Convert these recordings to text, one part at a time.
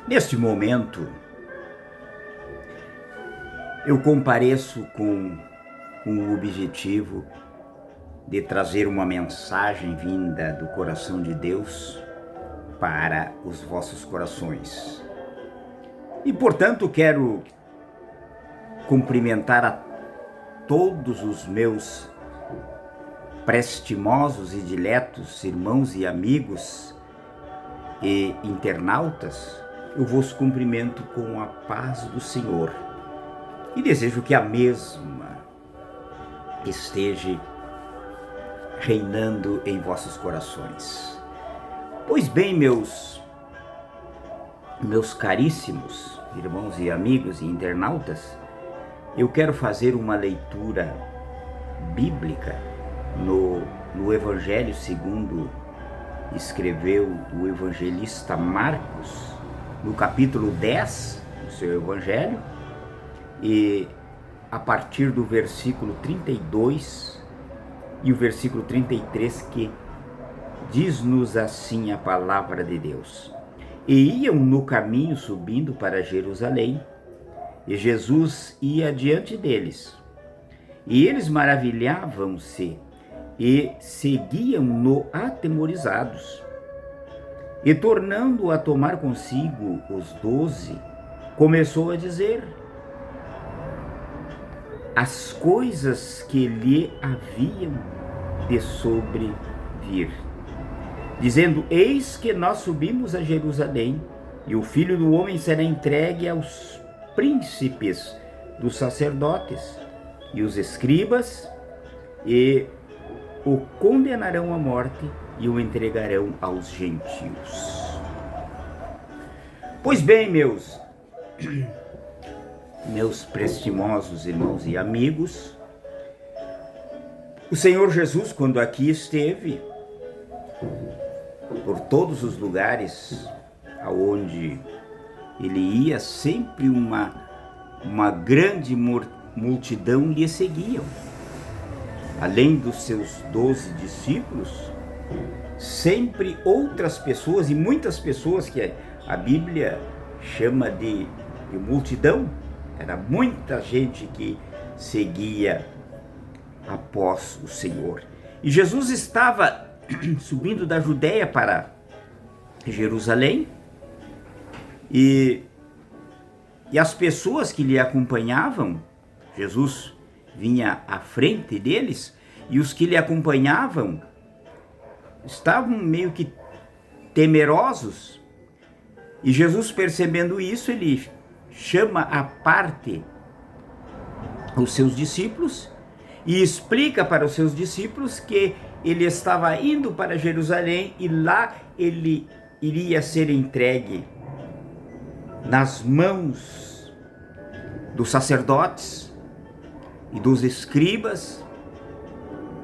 Neste momento, eu compareço com o objetivo de trazer uma mensagem vinda do coração de Deus para os vossos corações. E, portanto, quero cumprimentar a todos os meus prestimosos e diletos irmãos e amigos e internautas. Eu vos cumprimento com a paz do Senhor e desejo que a mesma esteja reinando em vossos corações. Pois bem, meus caríssimos irmãos e amigos e internautas, eu quero fazer uma leitura bíblica no Evangelho segundo escreveu o evangelista Marcos, no capítulo 10 do seu Evangelho, e a partir do versículo 32 e o versículo 33, que diz-nos assim a palavra de Deus: E iam no caminho subindo para Jerusalém, e Jesus ia diante deles. E eles maravilhavam-se e seguiam-no atemorizados. E tornando a tomar consigo os 12, começou a dizer as coisas que lhe haviam de sobrevir, dizendo: Eis que nós subimos a Jerusalém, e o Filho do Homem será entregue aos príncipes dos sacerdotes e os escribas, e o condenarão à morte e o entregarão aos gentios. Pois bem, meus prestimosos irmãos e amigos, o Senhor Jesus, quando aqui esteve, por todos os lugares aonde ele ia, sempre uma grande multidão lhe seguiam. Além dos seus 12 discípulos, sempre outras pessoas, e muitas pessoas que a Bíblia chama de multidão. Era muita gente que seguia após o Senhor. E Jesus estava subindo da Judéia para Jerusalém, e as pessoas que lhe acompanhavam, Jesus vinha à frente deles, e os que lhe acompanhavam estavam meio que temerosos. E Jesus, percebendo isso, ele chama à parte os seus discípulos e explica para os seus discípulos que ele estava indo para Jerusalém e lá ele iria ser entregue nas mãos dos sacerdotes e dos escribas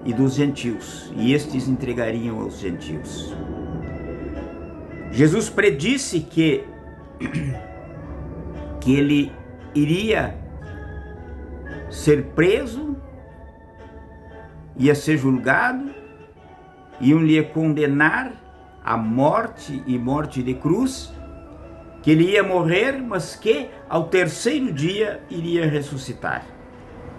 e dos gentios, e estes entregariam aos gentios. Jesus predisse que ele iria ser preso, ia ser julgado, iam lhe condenar à morte e morte de cruz, que ele ia morrer, mas que ao terceiro dia iria ressuscitar.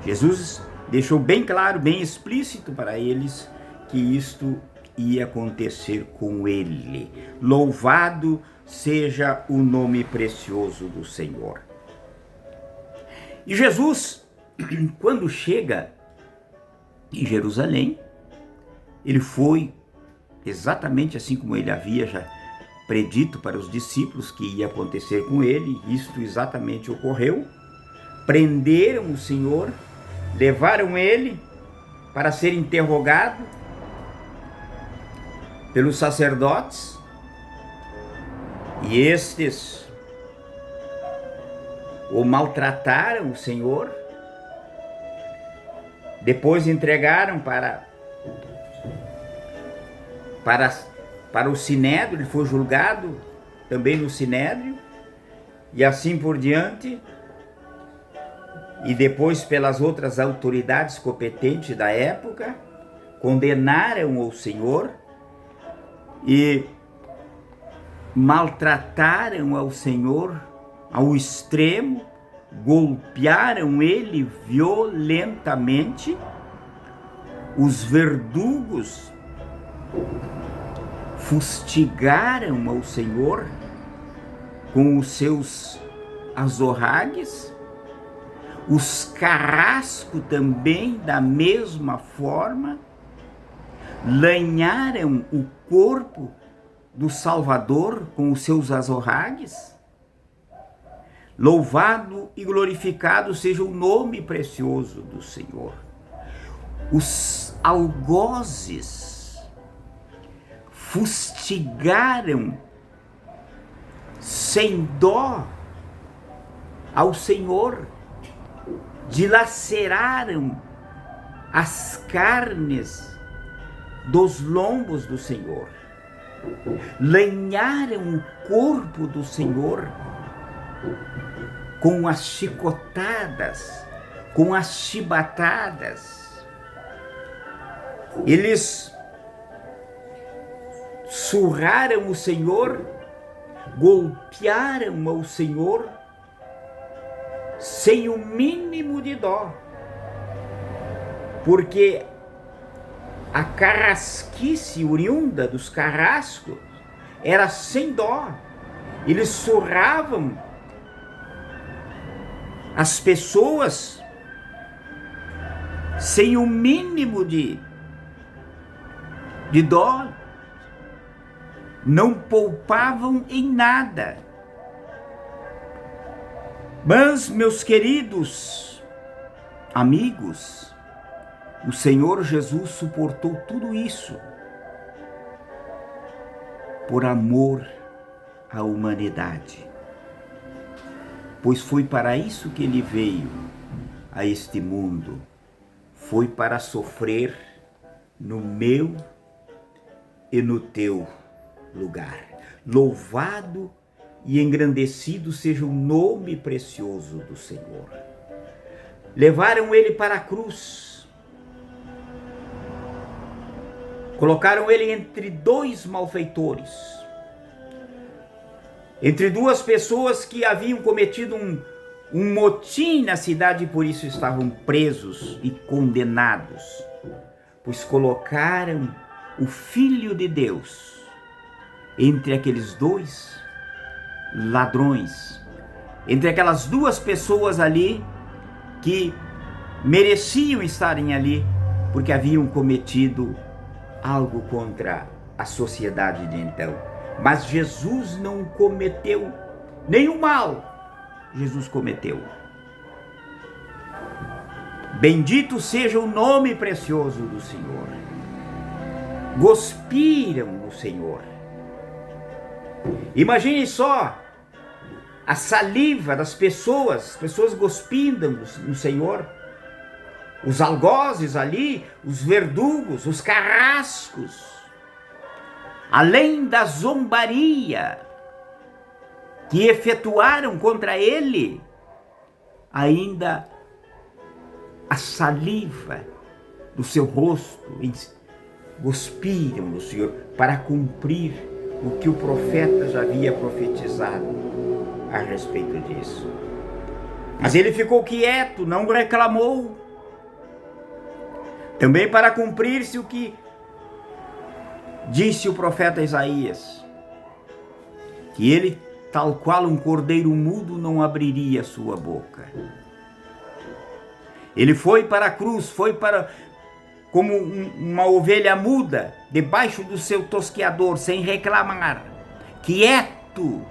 Jesus deixou bem claro, bem explícito para eles que isto ia acontecer com ele. Louvado seja o nome precioso do Senhor. E Jesus, quando chega em Jerusalém, ele foi exatamente assim como ele havia já predito para os discípulos que ia acontecer com ele. Isto exatamente ocorreu. Prenderam o Senhor, levaram ele para ser interrogado pelos sacerdotes, e estes o maltrataram, o Senhor. Depois entregaram para o Sinédrio, ele foi julgado também no Sinédrio, e assim por diante. E depois, pelas outras autoridades competentes da época, condenaram o Senhor, e maltrataram ao Senhor ao extremo, golpearam ele violentamente. Os verdugos fustigaram ao Senhor com os seus azorragues. Os carrascos também, da mesma forma, lanharam o corpo do Salvador com os seus azorragues. Louvado e glorificado seja o nome precioso do Senhor. Os algozes fustigaram sem dó ao Senhor, dilaceraram as carnes dos lombos do Senhor, lanharam o corpo do Senhor com as chicotadas, com as chibatadas. Eles surraram o Senhor, golpearam o Senhor sem o mínimo de dó, porque a carrasquice oriunda dos carrascos era sem dó. Eles surravam as pessoas sem o mínimo de dó, não poupavam em nada. Mas, meus queridos amigos, o Senhor Jesus suportou tudo isso por amor à humanidade, pois foi para isso que ele veio a este mundo, foi para sofrer no meu e no teu lugar. Louvado e engrandecido seja o nome precioso do Senhor. Levaram ele para a cruz, colocaram ele entre dois malfeitores, entre duas pessoas que haviam cometido um motim na cidade e por isso estavam presos e condenados, pois colocaram o Filho de Deus entre aqueles dois ladrões, entre aquelas duas pessoas ali que mereciam estarem ali porque haviam cometido algo contra a sociedade de então. Mas Jesus não cometeu nenhum mal. Jesus cometeu. Bendito seja o nome precioso do Senhor. Cuspiram no Senhor. Imagine só a saliva das pessoas cuspindo no Senhor. Os algozes ali, os verdugos, os carrascos. Além da zombaria que efetuaram contra ele, ainda a saliva do seu rosto, eles cuspiram no Senhor para cumprir o que o profeta já havia profetizado a respeito disso. Mas ele ficou quieto, não reclamou. Também para cumprir-se o que disse o profeta Isaías, que ele, tal qual um cordeiro mudo, não abriria sua boca. Ele foi para a cruz, foi para como uma ovelha muda, debaixo do seu tosqueador, sem reclamar, quieto.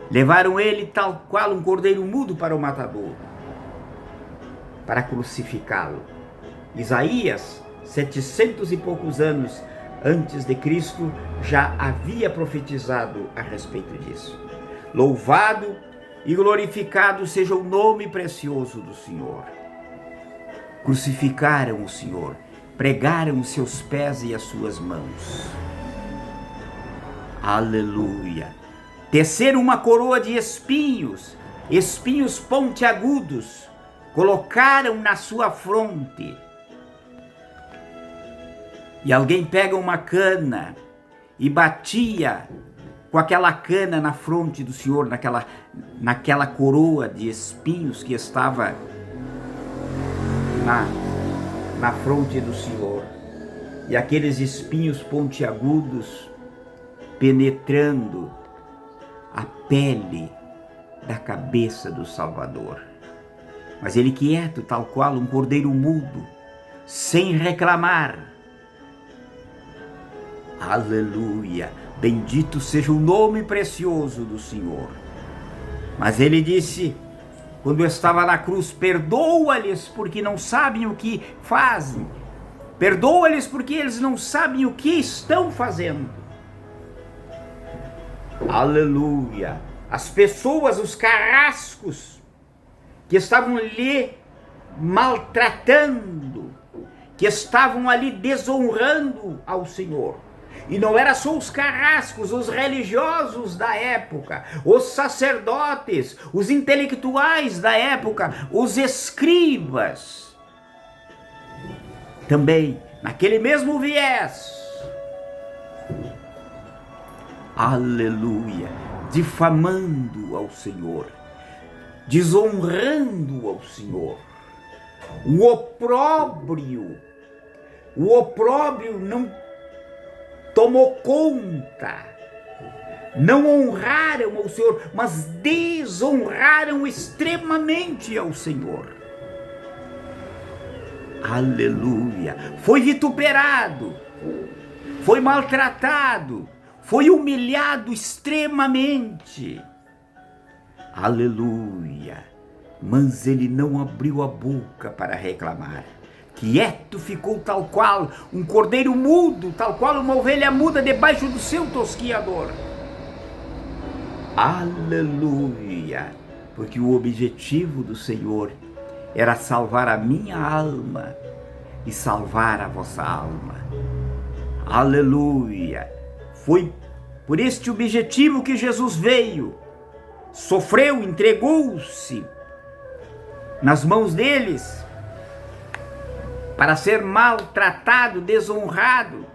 Levaram ele, tal qual um cordeiro mudo, para o matador, para crucificá-lo. Isaías, 700 e poucos anos antes de Cristo, já havia profetizado a respeito disso. Louvado e glorificado seja o nome precioso do Senhor. Crucificaram o Senhor, pregaram os seus pés e as suas mãos. Aleluia! Teceram uma coroa de espinhos, espinhos pontiagudos, colocaram na sua fronte. E alguém pega uma cana e batia com aquela cana na fronte do Senhor, naquela coroa de espinhos que estava na fronte do Senhor. E aqueles espinhos pontiagudos penetrando a pele da cabeça do Salvador. Mas ele quieto, tal qual um cordeiro mudo, sem reclamar. Aleluia! Bendito seja o nome precioso do Senhor. Mas ele disse, quando estava na cruz, perdoa-lhes porque não sabem o que fazem. Perdoa-lhes porque eles não sabem o que estão fazendo. Aleluia! As pessoas, os carrascos, que estavam lhe maltratando, que estavam ali desonrando ao Senhor. E não era só os carrascos, os religiosos da época, os sacerdotes, os intelectuais da época, os escribas. Também, naquele mesmo viés, aleluia, difamando ao Senhor, desonrando ao Senhor. O opróbrio não tomou conta, não honraram ao Senhor, mas desonraram extremamente ao Senhor. Aleluia! Foi vituperado, foi maltratado, foi humilhado extremamente. Aleluia! Mas ele não abriu a boca para reclamar. Quieto ficou tal qual um cordeiro mudo, tal qual uma ovelha muda debaixo do seu tosquiador. Aleluia! Porque o objetivo do Senhor era salvar a minha alma e salvar a vossa alma. Aleluia! Foi por este objetivo que Jesus veio, sofreu, entregou-se nas mãos deles, para ser maltratado, desonrado,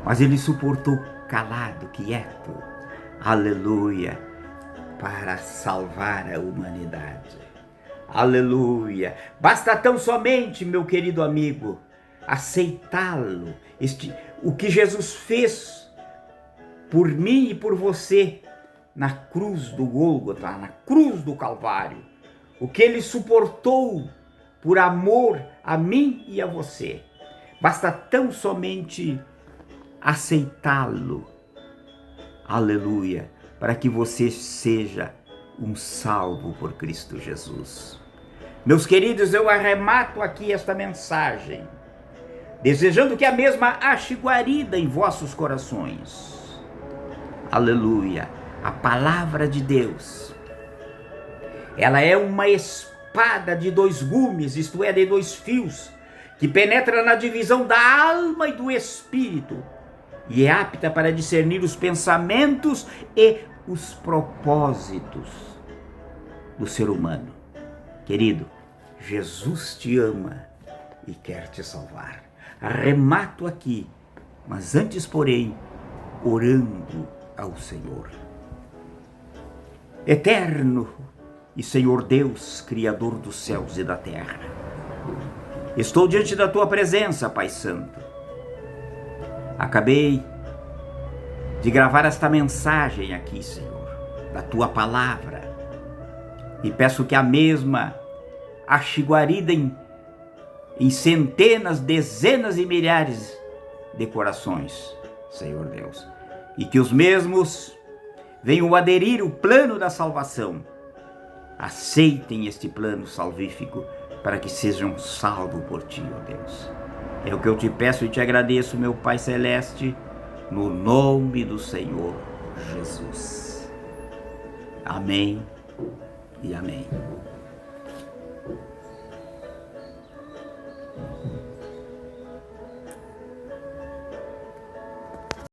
mas ele suportou calado, quieto, aleluia, para salvar a humanidade, aleluia. Basta tão somente, meu querido amigo, aceitá-lo, o que Jesus fez por mim e por você, na cruz do Gólgota, na cruz do Calvário, o que ele suportou por amor a mim e a você. Basta tão somente aceitá-lo, aleluia, para que você seja um salvo por Cristo Jesus. Meus queridos, eu arremato aqui esta mensagem, desejando que a mesma ache guarida em vossos corações. Aleluia, a palavra de Deus, ela é uma espada de dois gumes, isto é, de dois fios, que penetra na divisão da alma e do espírito, e é apta para discernir os pensamentos e os propósitos do ser humano. Querido, Jesus te ama e quer te salvar. Arremato aqui, mas antes, porém, orando ao Senhor. Eterno e Senhor Deus, Criador dos céus e da terra, estou diante da Tua presença, Pai Santo. Acabei de gravar esta mensagem aqui, Senhor, da Tua palavra, e peço que a mesma ache guarida em centenas, dezenas e milhares de corações, Senhor Deus, e que os mesmos venham aderir ao plano da salvação. Aceitem este plano salvífico para que sejam salvos por Ti, ó Deus. É o que eu te peço e te agradeço, meu Pai Celeste, no nome do Senhor Jesus. Amém e amém.